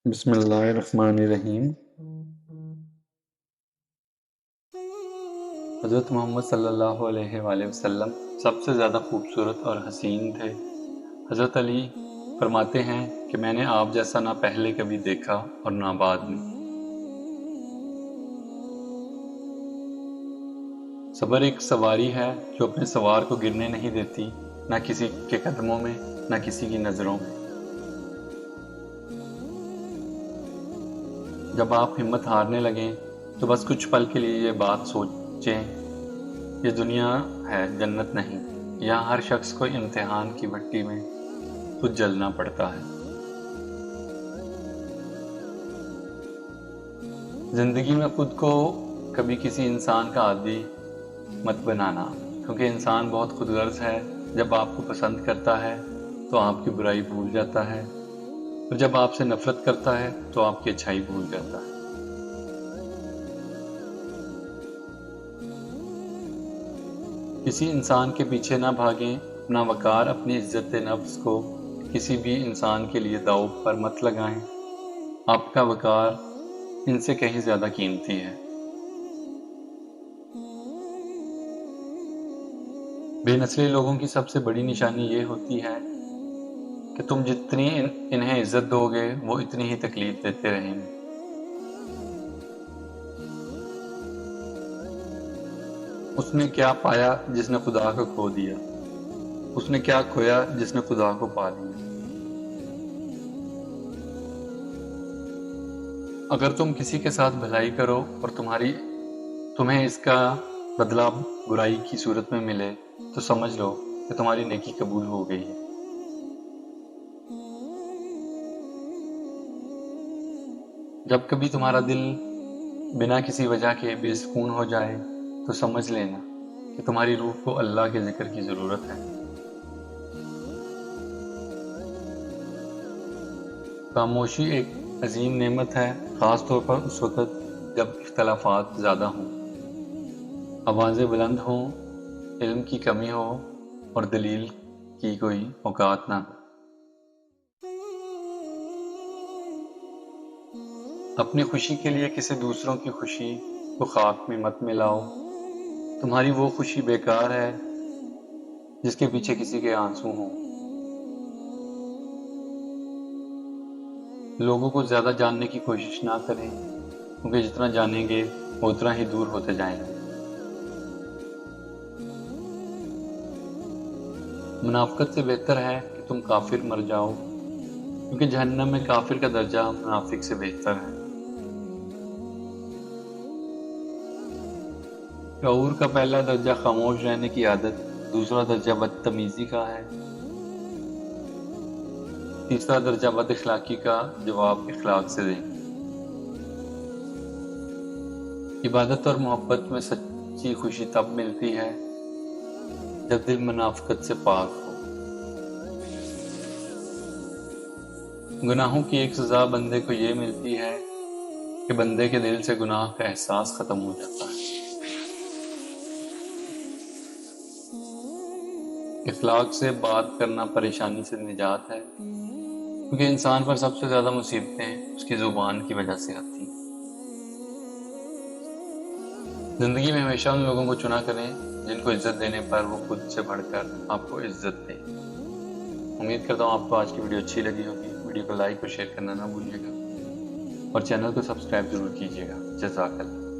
بسم اللہ الرحمن الرحیم۔ حضرت محمد صلی اللہ علیہ وآلہ وسلم سب سے زیادہ خوبصورت اور حسین تھے۔ حضرت علی فرماتے ہیں کہ میں نے آپ جیسا نہ پہلے کبھی دیکھا اور نہ بعد میں۔ صبر ایک سواری ہے جو اپنے سوار کو گرنے نہیں دیتی، نہ کسی کے قدموں میں نہ کسی کی نظروں میں۔ جب آپ ہمت ہارنے لگیں تو بس کچھ پل کے لیے یہ بات سوچیں، یہ دنیا ہے، جنت نہیں۔ یہاں ہر شخص کو امتحان کی بھٹی میں خود جلنا پڑتا ہے۔ زندگی میں خود کو کبھی کسی انسان کا عادی مت بنانا، کیونکہ انسان بہت خود غرض ہے۔ جب آپ کو پسند کرتا ہے تو آپ کی برائی بھول جاتا ہے، اور جب آپ سے نفرت کرتا ہے تو آپ کی اچھائی بھول جاتا ہے۔ کسی انسان کے پیچھے نہ بھاگیں، اپنا وقار، اپنی عزت نفس کو کسی بھی انسان کے لیے داؤ پر مت لگائیں۔ آپ کا وقار ان سے کہیں زیادہ قیمتی ہے۔ بے نسلی لوگوں کی سب سے بڑی نشانی یہ ہوتی ہے کہ تم جتنی انہیں عزت دو گے وہ اتنی ہی تکلیف دیتے رہیں گے۔ اس نے کیا پایا جس نے خدا کو کھو دیا؟ اس نے کیا کھویا جس نے خدا کو پا لیا؟ اگر تم کسی کے ساتھ بھلائی کرو اور تمہیں اس کا بدلہ برائی کی صورت میں ملے تو سمجھ لو کہ تمہاری نیکی قبول ہو گئی ہے۔ جب کبھی تمہارا دل بنا کسی وجہ کے بے سکون ہو جائے تو سمجھ لینا کہ تمہاری روح کو اللہ کے ذکر کی ضرورت ہے۔ خاموشی ایک عظیم نعمت ہے، خاص طور پر اس وقت جب اختلافات زیادہ ہوں، آوازیں بلند ہوں، علم کی کمی ہو اور دلیل کی کوئی اوقات نہ ہو۔ اپنی خوشی کے لیے کسی دوسروں کی خوشی کو خاک میں مت ملاؤ۔ تمہاری وہ خوشی بیکار ہے جس کے پیچھے کسی کے آنسو ہوں۔ لوگوں کو زیادہ جاننے کی کوشش نہ کریں، کیونکہ جتنا جانیں گے وہ اتنا ہی دور ہوتے جائیں گے۔ منافقت سے بہتر ہے کہ تم کافر مر جاؤ، کیونکہ جہنم میں کافر کا درجہ منافق سے بہتر ہے۔ شعور کا پہلا درجہ خاموش رہنے کی عادت، دوسرا درجہ بدتمیزی کا ہے، تیسرا درجہ بد اخلاقی کا جواب اخلاق سے دیں۔ عبادت اور محبت میں سچی خوشی تب ملتی ہے جب دل منافقت سے پاک ہو۔ گناہوں کی ایک سزا بندے کو یہ ملتی ہے کہ بندے کے دل سے گناہ کا احساس ختم ہو جاتا ہے۔ اخلاق سے بات کرنا پریشانی سے نجات ہے، کیونکہ انسان پر سب سے زیادہ مصیبتیں اس کی زبان کی وجہ سے آتی ہیں۔ زندگی میں ہمیشہ ان لوگوں کو چنا کریں جن کو عزت دینے پر وہ خود سے بڑھ کر آپ کو عزت دیں۔ امید کرتا ہوں آپ کو آج کی ویڈیو اچھی لگی ہوگی۔ ویڈیو کو لائک اور شیئر کرنا نہ بھولیے گا، اور چینل کو سبسکرائب ضرور کیجیے گا۔ جزاک اللہ۔